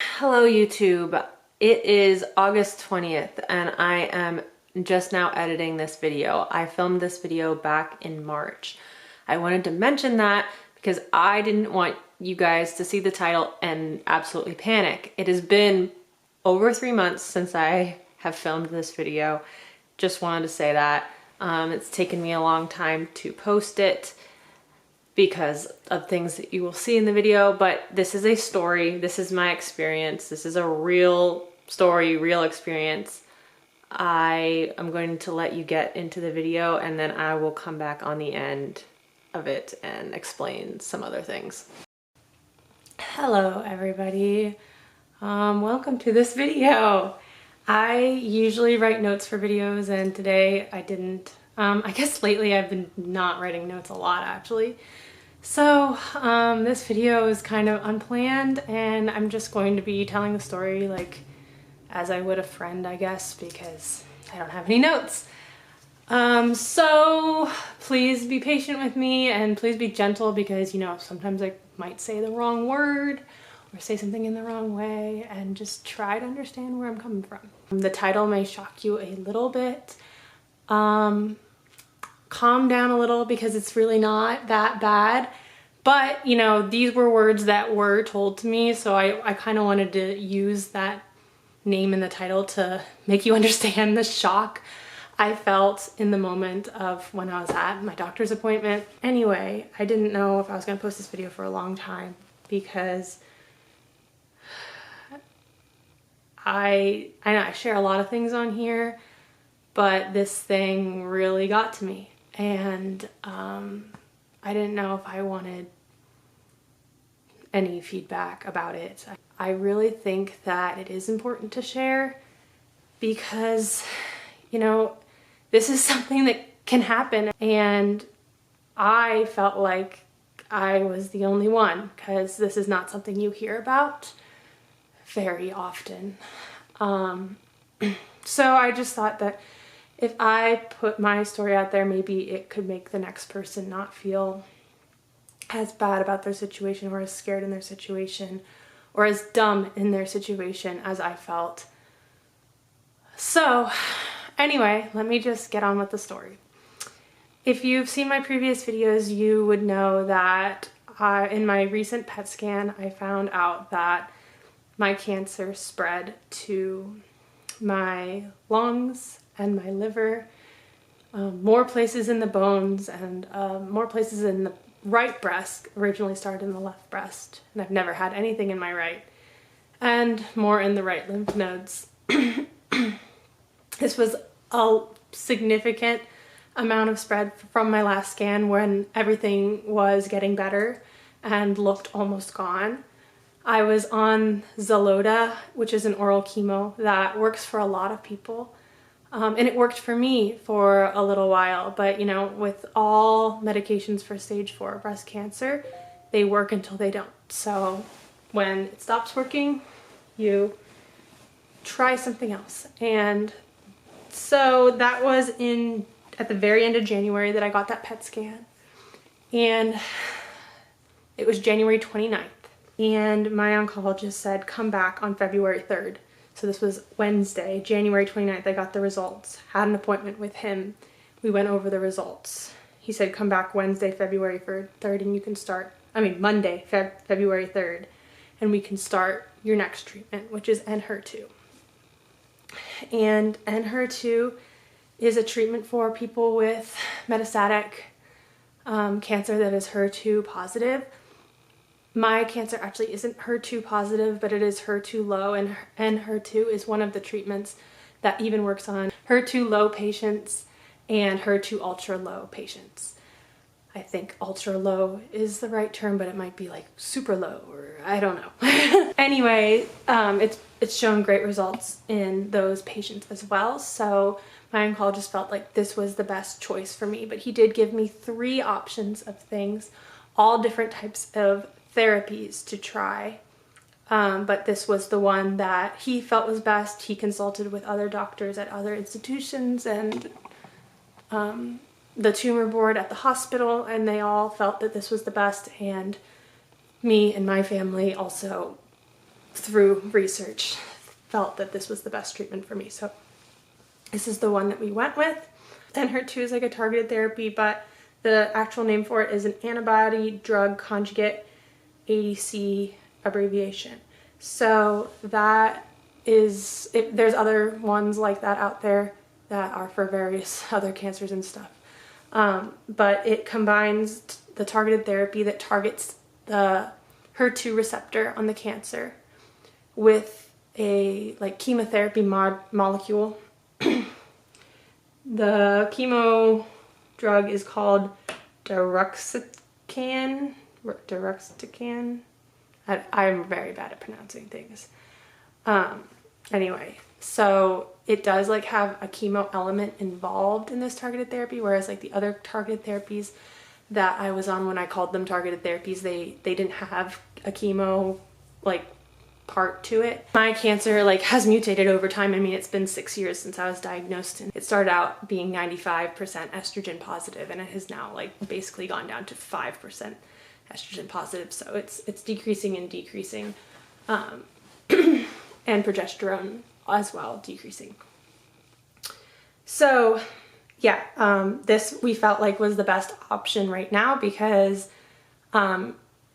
Hello YouTube. It is August 20th and I am just now editing this video. I filmed this video back in March. I wanted to mention that because I didn't want you guys to see the title and absolutely panic. It has been over 3 months since I have filmed this video. Just wanted to say that. It's taken me a long time to post it because of things that you will see in the video, but this is a story. This is my experience. This is a real story, real experience. I am going to let you get into the video and then I will come back on the end of it and explain some other things. Hello everybody. Welcome to this video. I usually write notes for videos and today I didn't. I guess lately I've been not writing notes a lot actually. So this video is kind of unplanned and I'm just going to be telling the story like as I would a friend, I guess, because I don't have any notes. So please be patient with me and please be gentle because, you know, sometimes I might say the wrong word or say something in the wrong way, and just try to understand where I'm coming from. The title may shock you a little bit. Calm down a little because it's really not that bad. But, you know, these were words that were told to me, so I kind of wanted to use that name in the title to make you understand the shock I felt in the moment of when I was at my doctor's appointment. Anyway, I didn't know if I was going to post this video for a long time because I know I share a lot of things on here, but this thing really got to me. And I didn't know if I wanted any feedback about it. I really think that it is important to share because, you know, this is something that can happen and I felt like I was the only one because this is not something you hear about very often. So I just thought that if I put my story out there, maybe it could make the next person not feel as bad about their situation or as scared in their situation or as dumb in their situation as I felt. So anyway, let me just get on with the story. If you've seen my previous videos, you would know that in my recent PET scan, I found out that my cancer spread to my lungs and my liver, more places in the bones and more places in the right breast. Originally started in the left breast, and I've never had anything in my right, and more in the right lymph nodes. This was a significant amount of spread from my last scan when everything was getting better and looked almost gone. I was on Xeloda, which is an oral chemo that works for a lot of people. And it worked for me for a little while, but you know, with all medications for stage 4 breast cancer, they work until they don't. So when it stops working, you try something else. And so that was at the very end of January that I got that PET scan. And it was January 29th. And my oncologist said, come back on February 3rd. So this was Wednesday, January 29th, I got the results. Had an appointment with him. We went over the results. He said, come back Wednesday, February 3rd, and you can start, Monday, February 3rd, and we can start your next treatment, which is Enhertu. And Enhertu is a treatment for people with metastatic cancer that is HER2 positive. My cancer actually isn't HER2 positive, but it is HER2 low, and Enhertu is one of the treatments that even works on HER2 low patients and HER2 ultra low patients. I think ultra low is the right term, but it might be like super low, or I don't know. Anyway, it's shown great results in those patients as well. So my oncologist felt like this was the best choice for me, but he did give me 3 options of things, all different types of therapies to try, but this was the one that he felt was best. He consulted with other doctors at other institutions and the tumor board at the hospital, and they all felt that this was the best, and me and my family also through research, felt that this was the best treatment for me. So this is the one that we went with. Enhertu is like a targeted therapy, but the actual name for it is an antibody drug conjugate, ADC abbreviation. So that is, there's other ones like that out there that are for various other cancers and stuff. But it combines the targeted therapy that targets the HER2 receptor on the cancer with a like chemotherapy molecule. The chemo drug is called deruxtecan. I'm very bad at pronouncing things. Anyway, so it does like have a chemo element involved in this targeted therapy, whereas like the other targeted therapies that I was on when I called them targeted therapies, they didn't have a chemo like part to it. My cancer like has mutated over time. I mean, it's been 6 years since I was diagnosed, and it started out being 95% estrogen positive, and it has now like basically gone down to 5% estrogen positive. So it's decreasing and decreasing, and progesterone as well decreasing. So yeah, this we felt like was the best option right now because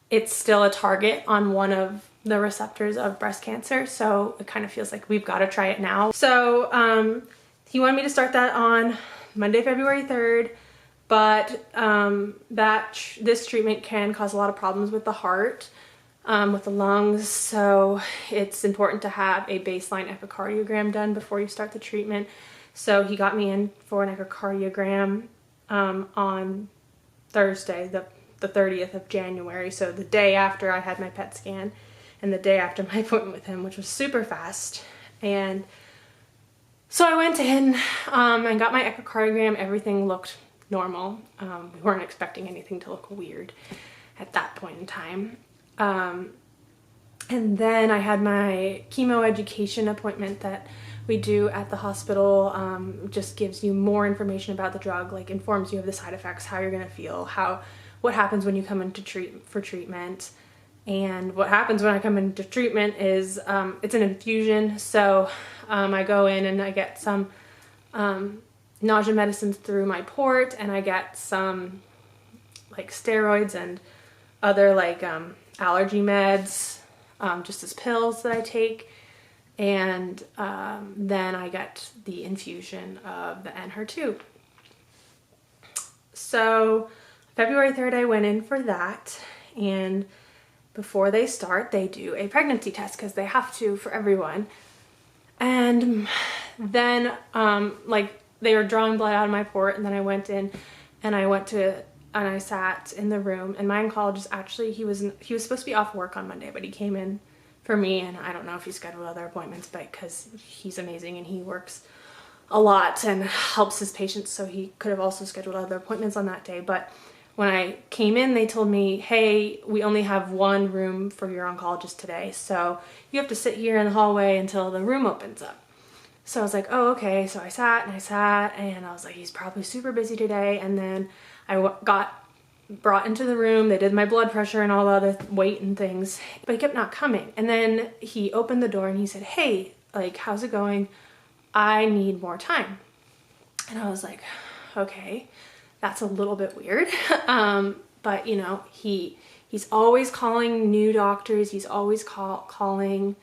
it's still a target on one of the receptors of breast cancer, so it kind of feels like we've got to try it now. So he wanted me to start that on Monday, February 3rd, but this treatment can cause a lot of problems with the heart, with the lungs, so it's important to have a baseline echocardiogram done before you start the treatment. So he got me in for an echocardiogram on Thursday, the 30th of January, so the day after I had my PET scan and the day after my appointment with him, which was super fast. And so I went in and got my echocardiogram. Everything looked normal. We weren't expecting anything to look weird at that point in time. And then I had my chemo education appointment that we do at the hospital. Just gives you more information about the drug, like informs you of the side effects, how you're gonna feel, what happens when you come into treatment. And what happens when I come into treatment is it's an infusion. So I go in and I get some nausea medicines through my port, and I get some like steroids and other like allergy meds, just as pills that I take. And then I get the infusion of the Enhertu. So February 3rd, I went in for that, and before they start, they do a pregnancy test because they have to for everyone. And then like they were drawing blood out of my port, and then I went in and I sat in the room, and my oncologist actually, he was supposed to be off work on Monday, but he came in for me, and I don't know if he scheduled other appointments, but because he's amazing and he works a lot and helps his patients, so he could have also scheduled other appointments on that day. But when I came in, they told me, hey, we only have one room for your oncologist today, so you have to sit here in the hallway until the room opens up. So I was like, oh, okay. So I sat, and I was like, he's probably super busy today. And then I got brought into the room. They did my blood pressure and all the other weight and things, but he kept not coming. And then he opened the door and he said, hey, like, how's it going? I need more time. And I was like, okay, that's a little bit weird. But you know, he's always calling new doctors. He's always calling,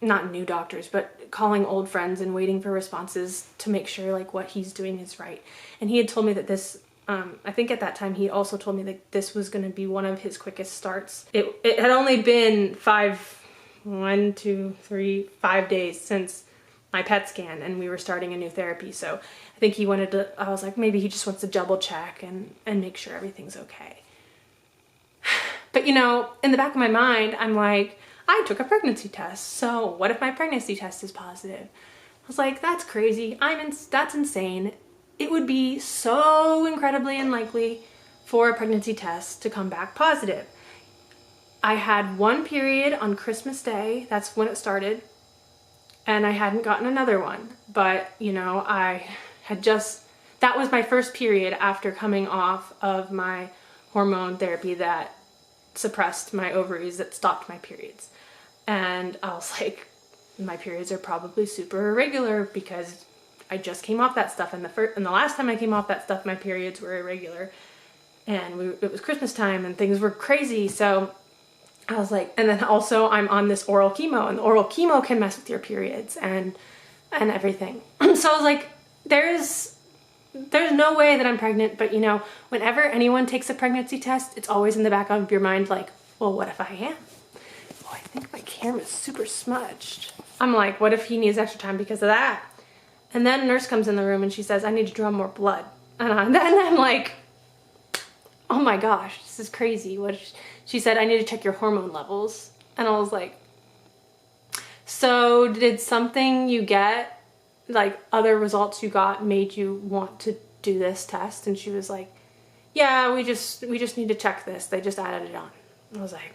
not new doctors, but calling old friends and waiting for responses to make sure like what he's doing is right. And he had told me that this, I think at that time he also told me that this was going to be one of his quickest starts. It had only been 5 days since my PET scan, and we were starting a new therapy. So I think he wanted to, I was like, maybe he just wants to double check and make sure everything's okay. But you know, in the back of my mind, I'm like, I took a pregnancy test, so what if my pregnancy test is positive? I was like, that's crazy. That's insane. It would be so incredibly unlikely for a pregnancy test to come back positive. I had one period on Christmas Day, that's when it started, and I hadn't gotten another one. But, you know, that was my first period after coming off of my hormone therapy that suppressed my ovaries, that stopped my periods. And I was like, my periods are probably super irregular because I just came off that stuff, and the last time I came off that stuff, my periods were irregular, and it was Christmas time and things were crazy. So I was like, and then also I'm on this oral chemo, and the oral chemo can mess with your periods and everything. So I was like, there's no way that I'm pregnant. But you know, whenever anyone takes a pregnancy test, it's always in the back of your mind like, well, what if I am? Oh, I think my camera's super smudged. I'm like, what if he needs extra time because of that? And then a nurse comes in the room and she says, I need to draw more blood. And I'm like, oh my gosh, this is crazy. She said, I need to check your hormone levels. And I was like, so did something you get, like other results you got, made you want to do this test? And she was like, yeah, we just need to check this. They just added it on. I was like,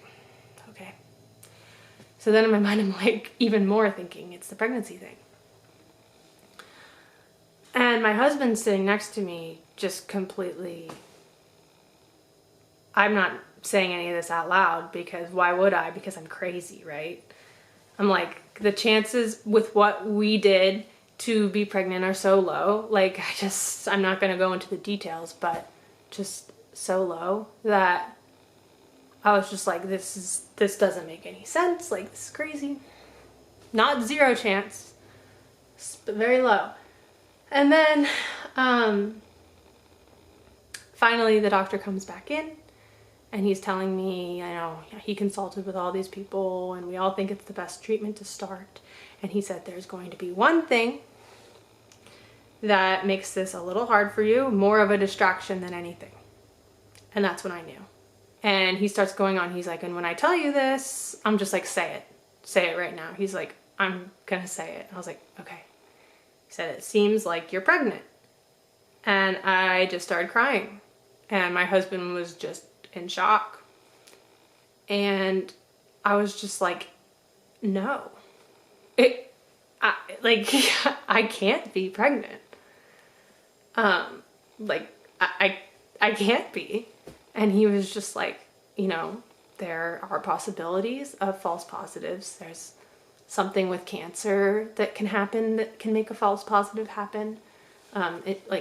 okay. So then in my mind, I'm like even more thinking it's the pregnancy thing. And my husband's sitting next to me, just completely, I'm not saying any of this out loud because why would I? Because I'm crazy, right? I'm like, the chances with what we did to be pregnant are so low. Like, I'm not going to go into the details, but just so low that I was just like, this doesn't make any sense. Like, this is crazy. Not zero chance, but very low. And then finally the doctor comes back in and he's telling me, you know, he consulted with all these people and we all think it's the best treatment to start. And he said, there's going to be one thing that makes this a little hard for you, more of a distraction than anything. And that's when I knew. And he starts going on, he's like, and when I tell you this, I'm just like, say it right now. He's like, I'm gonna say it. I was like, okay. He said, it seems like you're pregnant. And I just started crying. And my husband was just in shock. And I was just like, no. I can't be pregnant. I can't be. And he was just like, you know, there are possibilities of false positives. There's something with cancer that can happen that can make a false positive happen.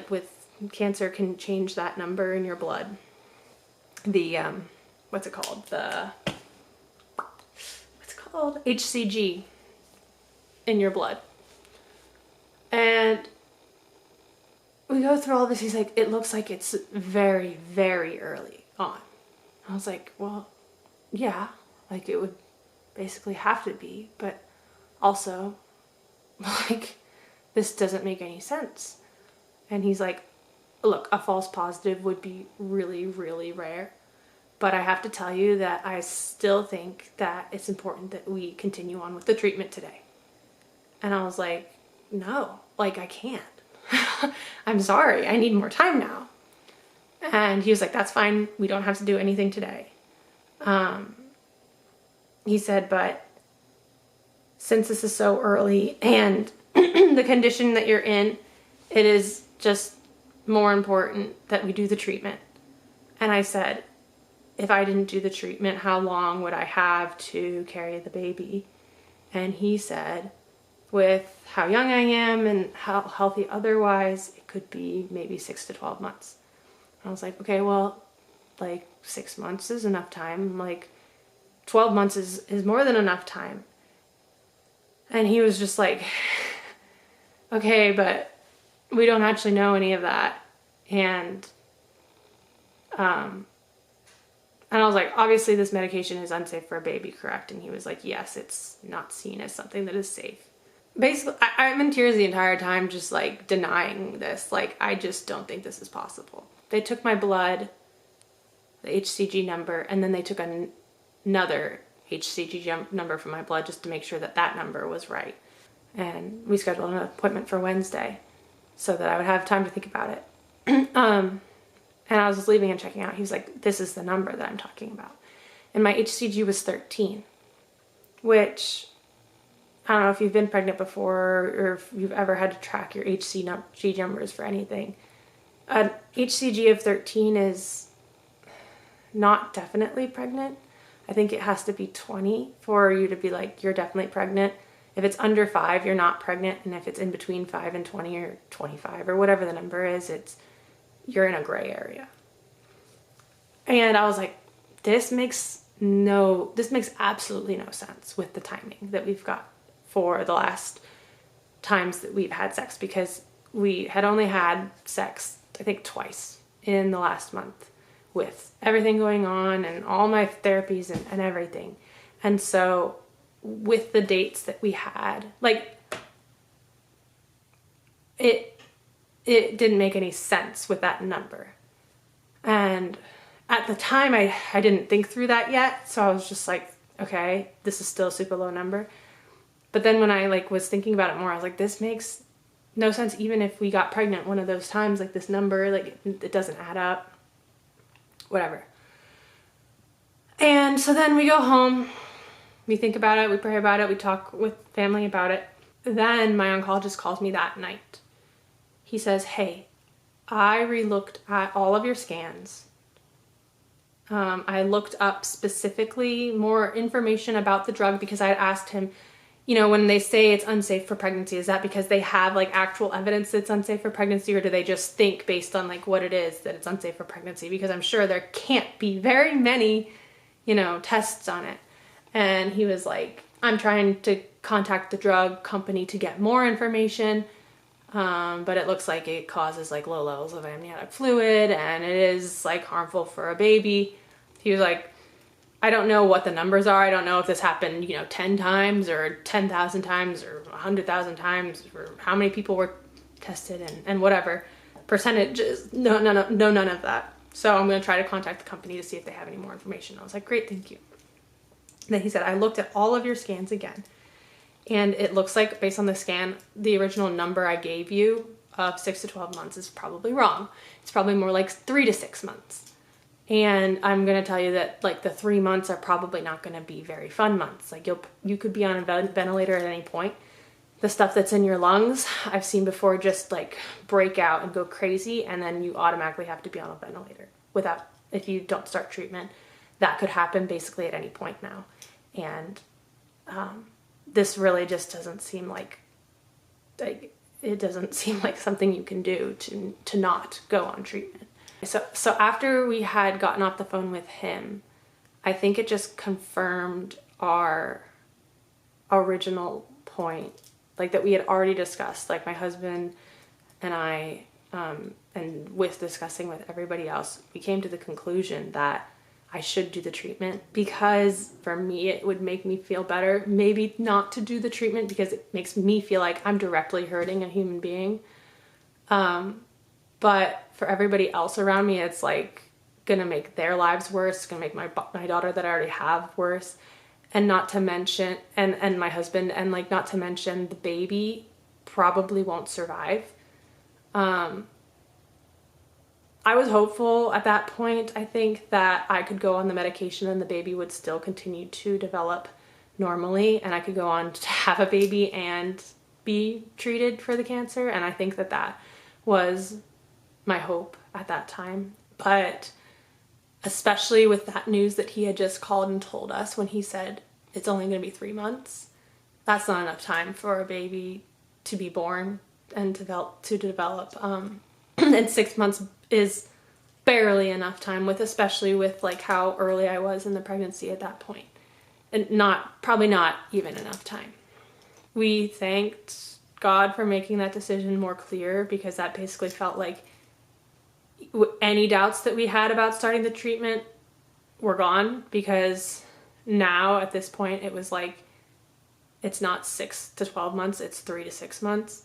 With cancer can change that number in your blood. The, what's it called? HCG in your blood. And we go through all this. He's like, it looks like it's very, very early on. I was like, well, yeah, like it would basically have to be, but also, like, this doesn't make any sense. And he's like, look, a false positive would be really, really rare, but I have to tell you that I still think that it's important that we continue on with the treatment today. And I was like, no, like, I can't. I'm sorry, I need more time now. And he was like, that's fine, we don't have to do anything today. He said, but since this is so early and the condition that you're in, it is just more important that we do the treatment. And I said, if I didn't do the treatment, how long would I have to carry the baby? And he said, with how young I am and how healthy otherwise, it could be maybe 6 to 12 months. I was like, okay, well, like 6 months is enough time. Like 12 months is more than enough time. And he was just like, okay, but we don't actually know any of that. And I was like, obviously this medication is unsafe for a baby, correct? And he was like, yes, it's not seen as something that is safe. Basically, I'm in tears the entire time, just like denying this. Like, I just don't think this is possible. They took my blood, the HCG number, and then they took another HCG number from my blood just to make sure that that number was right. And we scheduled an appointment for Wednesday so that I would have time to think about it. And I was just leaving and checking out. He was like, this is the number that I'm talking about. And my HCG was 13, which, I don't know if you've been pregnant before or if you've ever had to track your HCG numbers for anything. An HCG of 13 is not definitely pregnant. I think it has to be 20 for you to be like, you're definitely pregnant. If it's under 5, you're not pregnant. And if it's in between 5 and 20 or 25 or whatever the number is, you're in a gray area. And I was like, this makes absolutely no sense with the timing that we've got for the last times that we've had sex, because we had only had sex, I think, twice in the last month with everything going on and all my therapies and everything. And so with the dates that we had, like, it didn't make any sense with that number. And at the time, I didn't think through that yet. So I was just like, okay, this is still a super low number. But then when I like was thinking about it more, I was like, this makes no sense. Even if we got pregnant one of those times, like this number, like it doesn't add up, whatever. And so then we go home, we think about it, we pray about it, we talk with family about it. Then my oncologist calls me that night. He says, hey, I re-looked at all of your scans. I looked up specifically more information about the drug because I had asked him, you know, when they say it's unsafe for pregnancy, is that because they have like actual evidence that it's unsafe for pregnancy, or do they just think based on like what it is that it's unsafe for pregnancy? Because I'm sure there can't be very many, you know, tests on it. And he was like, I'm trying to contact the drug company to get more information. But it looks like it causes like low levels of amniotic fluid and it is like harmful for a baby. He was like, I don't know what the numbers are. I don't know if this happened, you know, 10 times or 10,000 times or 100,000 times, or how many people were tested and whatever percentages. No, none of that. So I'm going to try to contact the company to see if they have any more information. I was like, great, thank you. And then he said, I looked at all of your scans again. And it looks like, based on the scan, the original number I gave you of 6 to 12 months is probably wrong. It's probably more like 3 to 6 months. And I'm going to tell you that like the 3 months are probably not going to be very fun months. Like you could be on a ventilator at any point. The stuff that's in your lungs, I've seen before just like break out and go crazy. And then you automatically have to be on a ventilator if you don't start treatment. That could happen basically at any point now. And, this really just doesn't seem like it doesn't seem like something you can do to not go on treatment. So after we had gotten off the phone with him, I think it just confirmed our original point, like that we had already discussed, like my husband and I, and with discussing with everybody else, we came to the conclusion that I should do the treatment, because for me, it would make me feel better. Maybe not to do the treatment because it makes me feel like I'm directly hurting a human being. But for everybody else around me, it's like gonna make their lives worse. It's gonna make my daughter that I already have worse. And not to mention, and my husband, and like not to mention the baby probably won't survive. I was hopeful at that point, I think, that I could go on the medication and the baby would still continue to develop normally and I could go on to have a baby and be treated for the cancer. And I think that was my hope at that time. But especially with that news that he had just called and told us when he said it's only going to be 3 months, that's not enough time for a baby to be born and to develop. And 6 months is barely enough time, especially with like how early I was in the pregnancy at that point, and probably not even enough time. We thanked God for making that decision more clear, because that basically felt like any doubts that we had about starting the treatment were gone, because now at this point it was like, it's not 6 to 12 months, it's 3 to 6 months.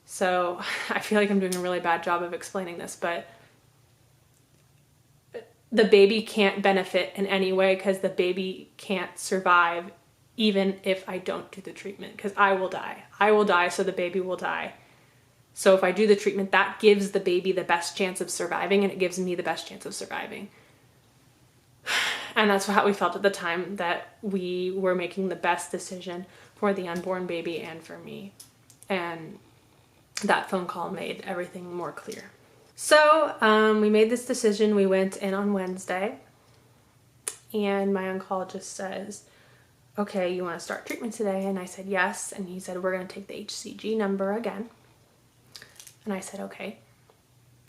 So I feel like I'm doing a really bad job of explaining this, but the baby can't benefit in any way, because the baby can't survive even if I don't do the treatment, because I will die. I will die, so the baby will die. So if I do the treatment, that gives the baby the best chance of surviving, and it gives me the best chance of surviving. And that's how we felt at the time, that we were making the best decision for the unborn baby and for me. And that phone call made everything more clear. So we made this decision. We went in on Wednesday, and my oncologist says, okay, you want to start treatment today? And I said yes. And he said, we're going to take the HCG number again. And I said, okay.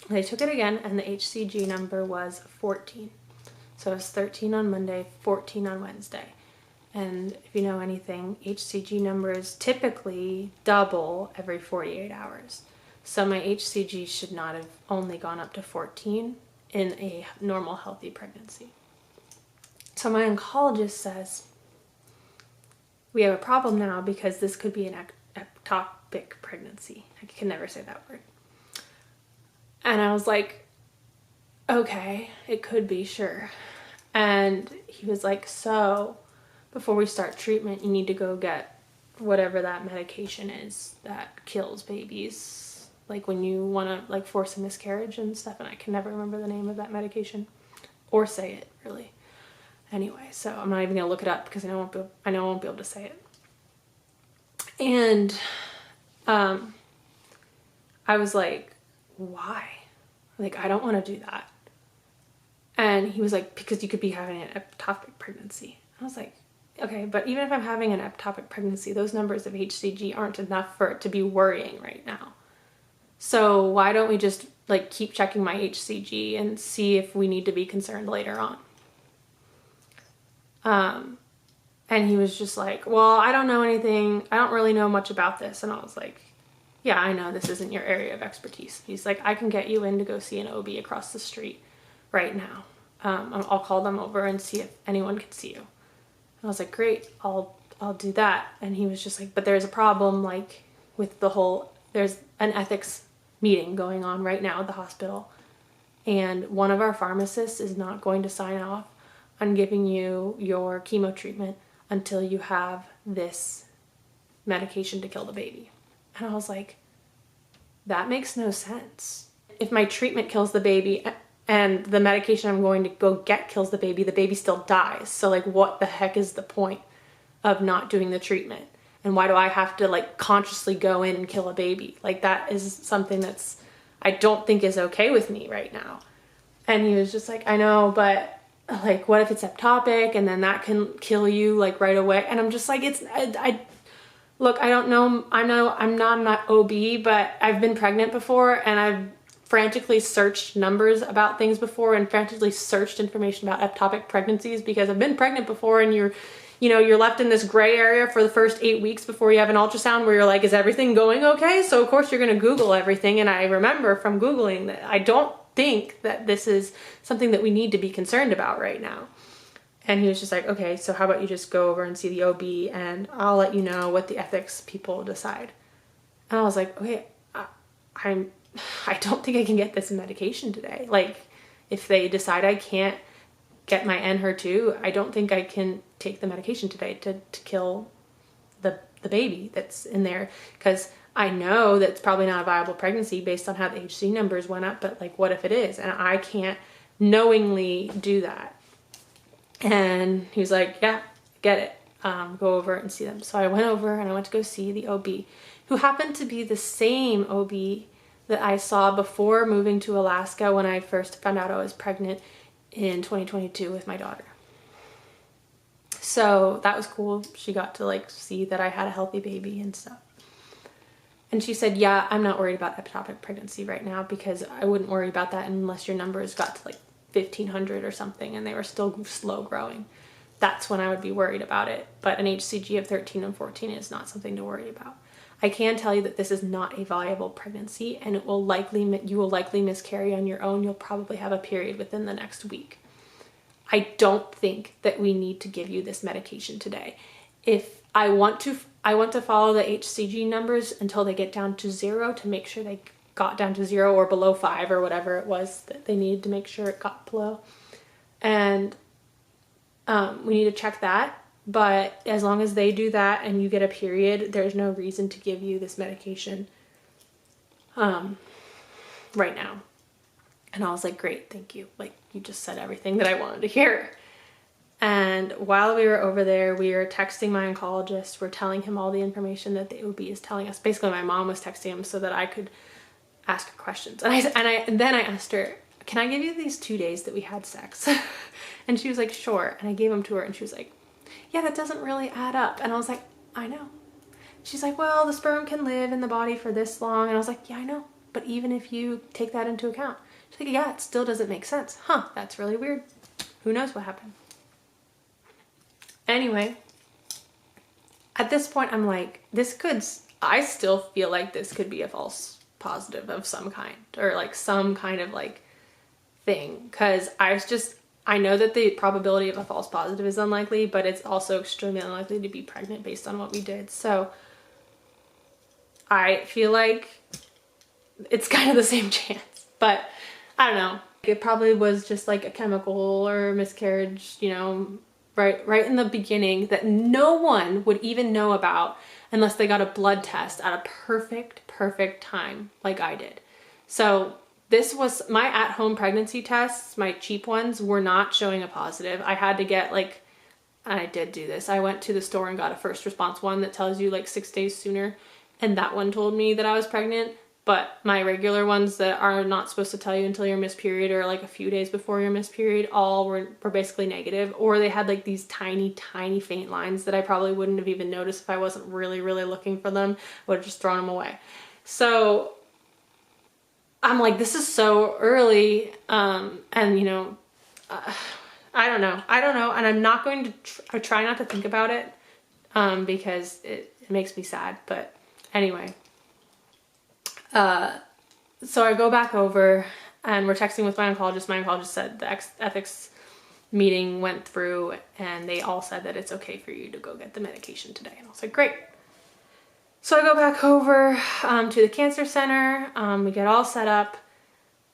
And they took it again, and the HCG number was 14. So it was 13 on Monday, 14 on Wednesday. And if you know anything, HCG numbers typically double every 48 hours. So my HCG should not have only gone up to 14 in a normal, healthy pregnancy. So my oncologist says, we have a problem now because this could be an ectopic pregnancy. I can never say that word. And I was like, okay, it could be, sure. And he was like, so before we start treatment, you need to go get whatever that medication is that kills babies. Like when you want to like force a miscarriage and stuff. And I can never remember the name of that medication or say it really. Anyway, so I'm not even going to look it up because I know I won't be able to say it. And I was like, why? Like, I don't want to do that. And he was like, because you could be having an ectopic pregnancy. I was like, okay, but even if I'm having an ectopic pregnancy, those numbers of HCG aren't enough for it to be worrying right now. So why don't we just like keep checking my HCG and see if we need to be concerned later on? And he was just like, well, I don't know anything. I don't really know much about this. And I was like, yeah, I know this isn't your area of expertise. He's like, I can get you in to go see an OB across the street right now. I'll call them over and see if anyone can see you. And I was like, great, I'll do that. And he was just like, but there's a problem, like with the whole, there's an ethics meeting going on right now at the hospital. And one of our pharmacists is not going to sign off on giving you your chemo treatment until you have this medication to kill the baby. And I was like, that makes no sense. If my treatment kills the baby and the medication I'm going to go get kills the baby still dies. So like, what the heck is the point of not doing the treatment? And why do I have to like consciously go in and kill a baby? Like that is something that's, I don't think is okay with me right now. And he was just like, I know, but like, what if it's ectopic and then that can kill you like right away? And I'm just like, look, I don't know. I'm not OB, but I've been pregnant before and I've frantically searched numbers about things before and frantically searched information about ectopic pregnancies because I've been pregnant before, and you're left in this gray area for the first 8 weeks before you have an ultrasound where you're like, is everything going okay? So of course you're going to Google everything. And I remember from Googling that I don't think that this is something that we need to be concerned about right now. And he was just like, okay, so how about you just go over and see the OB and I'll let you know what the ethics people decide. And I was like, okay, I don't think I can get this medication today. Like, if they decide I can't get my Enhertu, I don't think I can take the medication today to kill the baby that's in there, because I know that's probably not a viable pregnancy based on how the HC numbers went up, but like, what if it is? And I can't knowingly do that. And he was like, yeah, get it. Go over and see them. So I went over and I went to go see the OB, who happened to be the same OB that I saw before moving to Alaska when I first found out I was pregnant in 2022 with my daughter. So that was cool. She got to like see that I had a healthy baby and stuff. And she said, yeah, I'm not worried about ectopic pregnancy right now, because I wouldn't worry about that unless your numbers got to like 1,500 or something and they were still slow growing. That's when I would be worried about it. But an HCG of 13 and 14 is not something to worry about. I can tell you that this is not a viable pregnancy, and you will likely miscarry on your own. You'll probably have a period within the next week. I don't think that we need to give you this medication today. If I want to follow the HCG numbers until they get down to 0 to make sure they got down to 0 or below 5 or whatever it was that they needed to make sure it got below. And we need to check that. But as long as they do that and you get a period, there's no reason to give you this medication right now. And I was like, great, thank you. Like, you just said everything that I wanted to hear. And while we were over there, we were texting my oncologist. We're telling him all the information that the OB is telling us. Basically, my mom was texting him so that I could ask her questions. And then I asked her, can I give you these 2 days that we had sex? And she was like, sure. And I gave them to her and she was like, yeah, that doesn't really add up. And I was like, I know. She's like, well, the sperm can live in the body for this long. And I was like, yeah, I know. But even if you take that into account, she's like, yeah, it still doesn't make sense. Huh, that's really weird. Who knows what happened? Anyway, at this point, I'm like, I still feel like this could be a false positive of some kind, or like some kind of like thing. Cause I know that the probability of a false positive is unlikely, but it's also extremely unlikely to be pregnant based on what we did. So I feel like it's kind of the same chance, but I don't know. It probably was just like a chemical or miscarriage, you know, right in the beginning that no one would even know about unless they got a blood test at a perfect time like I did. So this was my at-home pregnancy tests. My cheap ones were not showing a positive. I had to get I did do this. I went to the store and got a first response one that tells you like 6 days sooner. And that one told me that I was pregnant. But my regular ones that are not supposed to tell you until your missed period or like a few days before your missed period, all were basically negative. Or they had like these tiny faint lines that I probably wouldn't have even noticed if I wasn't really looking for them. I would have just thrown them away. So I'm like, this is so early. And you know, I don't know. And I'm not going to try not to think about it because it makes me sad. But anyway. So I go back over and we're texting with my oncologist. My oncologist said the ethics meeting went through and they all said that it's okay for you to go get the medication today. And I was like, great. So I go back over to the cancer center. We get all set up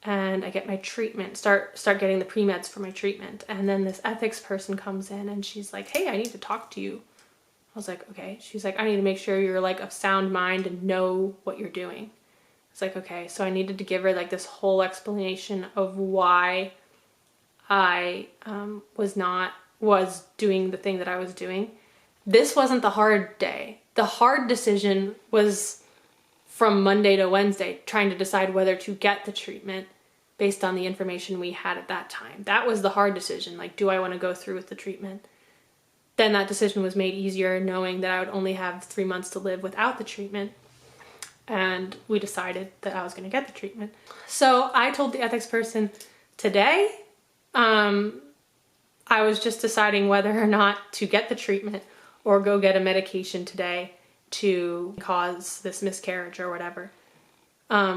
and I get my treatment, start getting the pre-meds for my treatment. And then this ethics person comes in and she's like, hey, I need to talk to you. I was like, okay. She's like, I need to make sure you're like of sound mind and know what you're doing. It's like, okay, so I needed to give her like this whole explanation of why I was doing the thing that I was doing. This wasn't the hard day. The hard decision was from Monday to Wednesday, trying to decide whether to get the treatment based on the information we had at that time. That was the hard decision. Like, do I want to go through with the treatment? Then that decision was made easier knowing that I would only have 3 months to live without the treatment. And we decided that I was going to get the treatment. So I told the ethics person today, I was just deciding whether or not to get the treatment or go get a medication today to cause this miscarriage or whatever.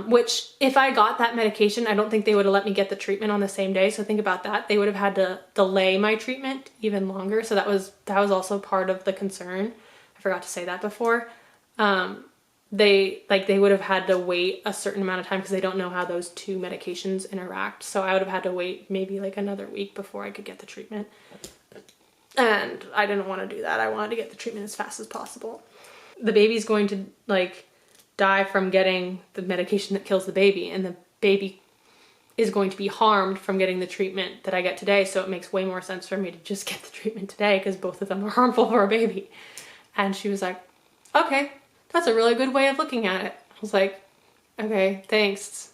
Which if I got that medication, I don't think they would have let me get the treatment on the same day. So think about that. They would have had to delay my treatment even longer. So that was also part of the concern. I forgot to say that before. They would have had to wait a certain amount of time because they don't know how those two medications interact. So I would have had to wait maybe like another week before I could get the treatment. And I didn't want to do that. I wanted to get the treatment as fast as possible. The baby's going to like die from getting the medication that kills the baby, and the baby is going to be harmed from getting the treatment that I get today. So it makes way more sense for me to just get the treatment today because both of them are harmful for a baby. And she was like, okay. That's a really good way of looking at it. I was like, okay, thanks.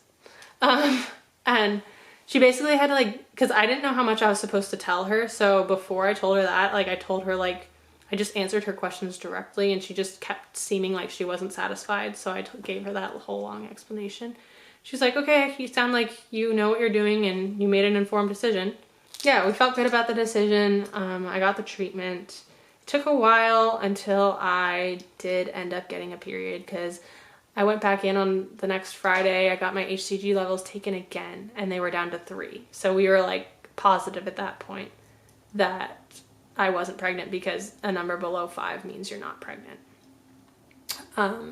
And she basically had to like, cause I didn't know how much I was supposed to tell her. So before I told her that, like I told her like, I just answered her questions directly and she just kept seeming like she wasn't satisfied. So I gave her that whole long explanation. She's like, okay, you sound like you know what you're doing and you made an informed decision. Yeah, we felt good about the decision. I got the treatment. Took a while until I did end up getting a period because I went back in on the next Friday. I got my HCG levels taken again and they were down to 3. So we were like positive at that point that I wasn't pregnant because a number below 5 means you're not pregnant.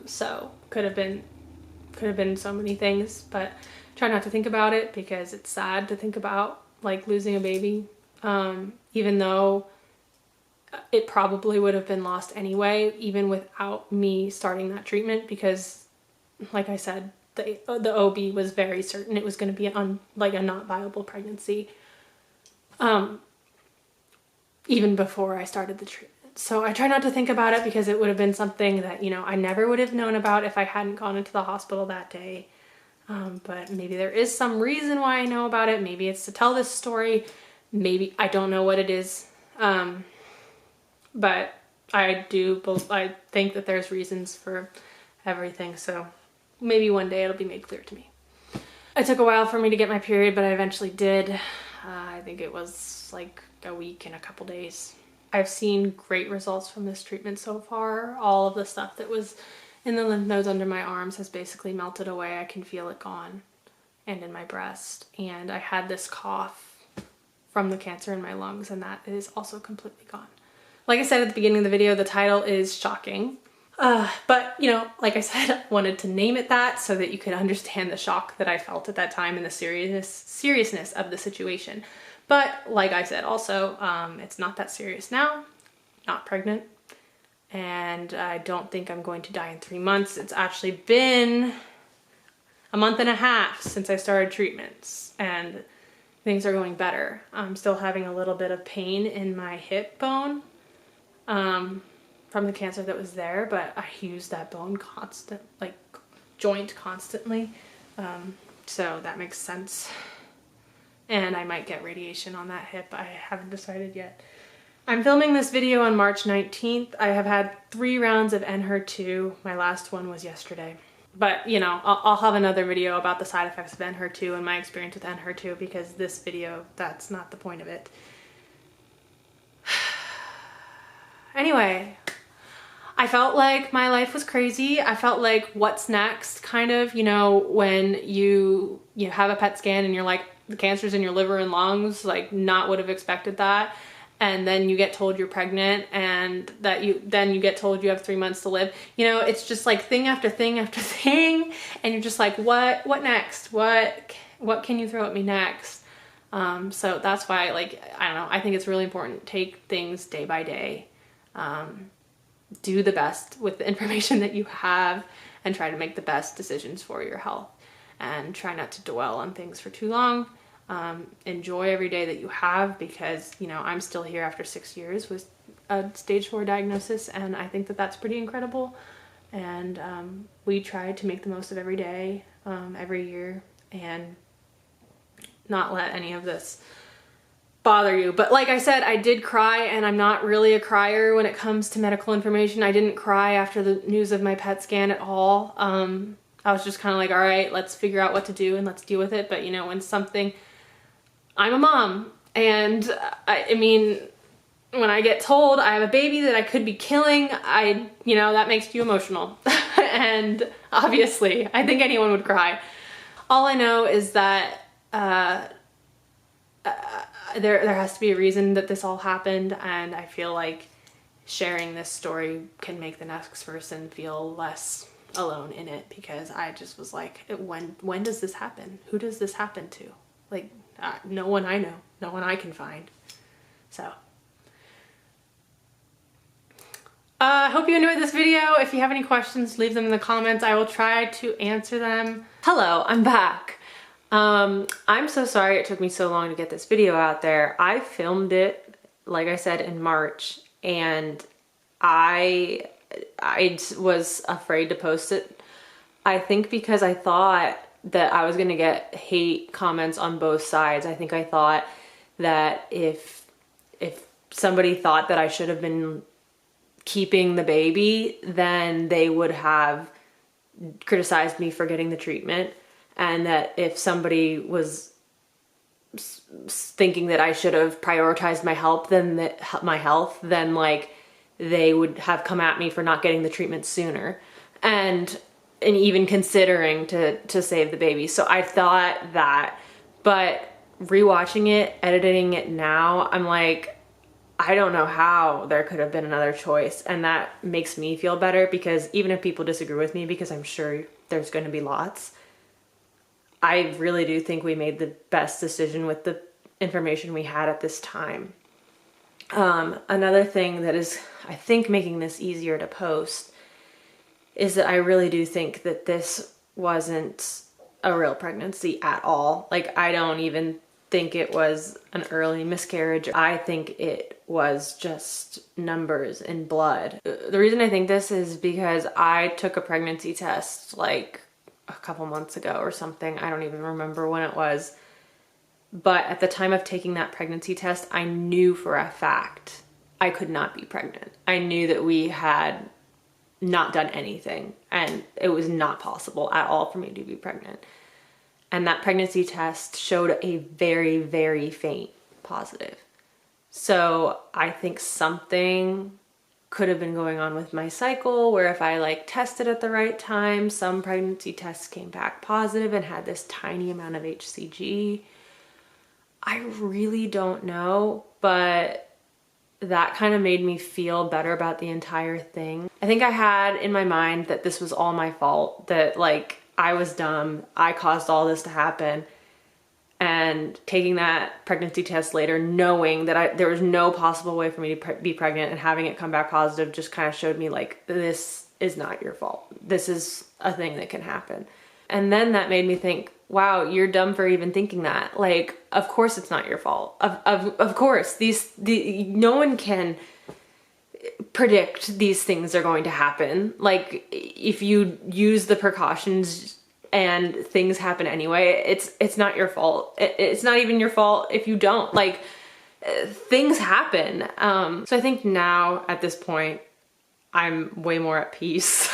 So could have been so many things, but try not to think about it because it's sad to think about like losing a baby. Even though it probably would have been lost anyway, even without me starting that treatment, because like I said, the OB was very certain it was going to be a not viable pregnancy, even before I started the treatment. So I try not to think about it because it would have been something that, you know, I never would have known about if I hadn't gone into the hospital that day. But maybe there is some reason why I know about it. Maybe it's to tell this story. Maybe I don't know what it is. But I think that there's reasons for everything. So maybe one day it'll be made clear to me. It took a while for me to get my period, but I eventually did. I think it was like a week and a couple days. I've seen great results from this treatment so far. All of the stuff that was in the lymph nodes under my arms has basically melted away. I can feel it gone, and in my breast. And I had this cough from the cancer in my lungs, and that is also completely gone. Like I said at the beginning of the video, the title is shocking. But, you know, like I said, I wanted to name it that so that you could understand the shock that I felt at that time and the seriousness of the situation. But like I said, also, it's not that serious now, not pregnant, and I don't think I'm going to die in 3 months. It's actually been a month and a half since I started treatments, and things are going better. I'm still having a little bit of pain in my hip bone from the cancer that was there, but I use that bone joint constantly. So that makes sense. And I might get radiation on that hip. I haven't decided yet. I'm filming this video on March 19th. I have had 3 rounds of Enhertu. My last one was yesterday. But, you know, I'll have another video about the side effects of Enhertu and my experience with Enhertu, because this video, that's not the point of it. Anyway, I felt like my life was crazy. I felt like what's next, kind of, you know, when you have a PET scan and you're like, the cancer's in your liver and lungs, like not would have expected that. And then you get told you're pregnant, and then you get told you have 3 months to live. You know, it's just like thing after thing after thing. And you're just like, what next? What can you throw at me next? So that's why, like, I don't know, I think it's really important. Take things day by day. Do the best with the information that you have, and try to make the best decisions for your health, and try not to dwell on things for too long. Enjoy every day that you have, because, you know, I'm still here after 6 years with a stage 4 diagnosis, and I think that that's pretty incredible. And we try to make the most of every day, every year, and not let any of this bother you. But like I said, I did cry, and I'm not really a crier when it comes to medical information. I didn't cry after the news of my PET scan at all. I was just kind of like, all right, let's figure out what to do and let's deal with it. But, you know, when I'm a mom, and I mean, when I get told I have a baby that I could be killing, you know, that makes you emotional. And obviously, I think anyone would cry. All I know is that there has to be a reason that this all happened, and I feel like sharing this story can make the next person feel less alone in it, because I just was like, when does this happen? Who does this happen to? Like, no one I know, no one I can find. So I hope you enjoyed this video. If you have any questions, leave them in the comments. I will try to answer them. Hello, I'm back. I'm so sorry it took me so long to get this video out there. I filmed it, like I said, in March, and I was afraid to post it. I think because I thought that I was gonna get hate comments on both sides. I think I thought that if somebody thought that I should have been keeping the baby, then they would have criticized me for getting the treatment. And that if somebody was thinking that I should have prioritized my health, then like they would have come at me for not getting the treatment sooner, and even considering to save the baby. So I thought that, but rewatching it, editing it now, I'm like, I don't know how there could have been another choice. And that makes me feel better, because even if people disagree with me, because I'm sure there's going to be lots, I really do think we made the best decision with the information we had at this time. Another thing that is, I think, making this easier to post is that I really do think that this wasn't a real pregnancy at all. Like, I don't even think it was an early miscarriage. I think it was just numbers in blood. The reason I think this is because I took a pregnancy test like a couple months ago or something. I don't even remember when it was. But at the time of taking that pregnancy test, I knew for a fact I could not be pregnant. I knew that we had not done anything and it was not possible at all for me to be pregnant. And that pregnancy test showed a very, very faint positive. So I think something could have been going on with my cycle, where if I like tested at the right time, some pregnancy tests came back positive and had this tiny amount of HCG. I really don't know, but that kind of made me feel better about the entire thing. I think I had in my mind that this was all my fault, that like I was dumb, I caused all this to happen. And taking that pregnancy test later, knowing that there was no possible way for me to be pregnant, and having it come back positive just kind of showed me like, this is not your fault. This is a thing that can happen. And then that made me think, wow, you're dumb for even thinking that. Like, of course it's not your fault. Of course, no one can predict these things are going to happen. Like, if you use the precautions and things happen anyway, it's not your fault. It's not even your fault if you don't. Like, things happen. So I think now at this point, I'm way more at peace.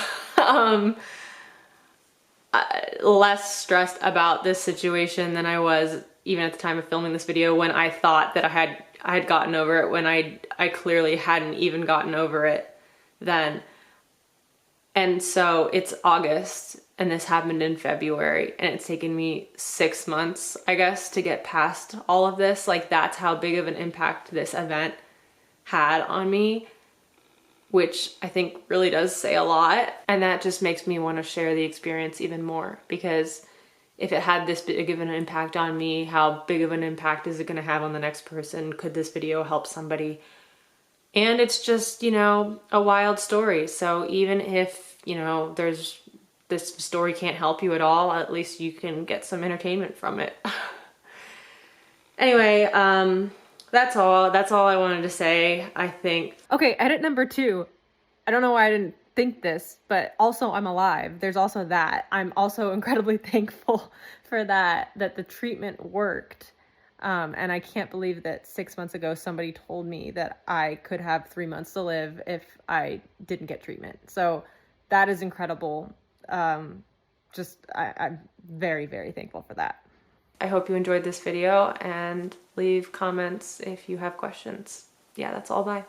Less stressed about this situation than I was even at the time of filming this video, when I thought that I had gotten over it, when I clearly hadn't even gotten over it then. And so it's August and this happened in February, and it's taken me 6 months, I guess, to get past all of this. Like, that's how big of an impact this event had on me, which I think really does say a lot. And that just makes me want to share the experience even more, because if it had this big of an impact on me, how big of an impact is it going to have on the next person? Could this video help somebody? And it's just, you know, a wild story. So even if, you know, this story can't help you at all, at least you can get some entertainment from it. Anyway, that's all I wanted to say, I think. Okay, edit number 2. I don't know why I didn't think this, but also I'm alive. There's also that. I'm also incredibly thankful for that the treatment worked. And I can't believe that 6 months ago somebody told me that I could have 3 months to live if I didn't get treatment. So that is incredible. I'm very, very thankful for that. I hope you enjoyed this video, and leave comments if you have questions. Yeah, that's all. Bye.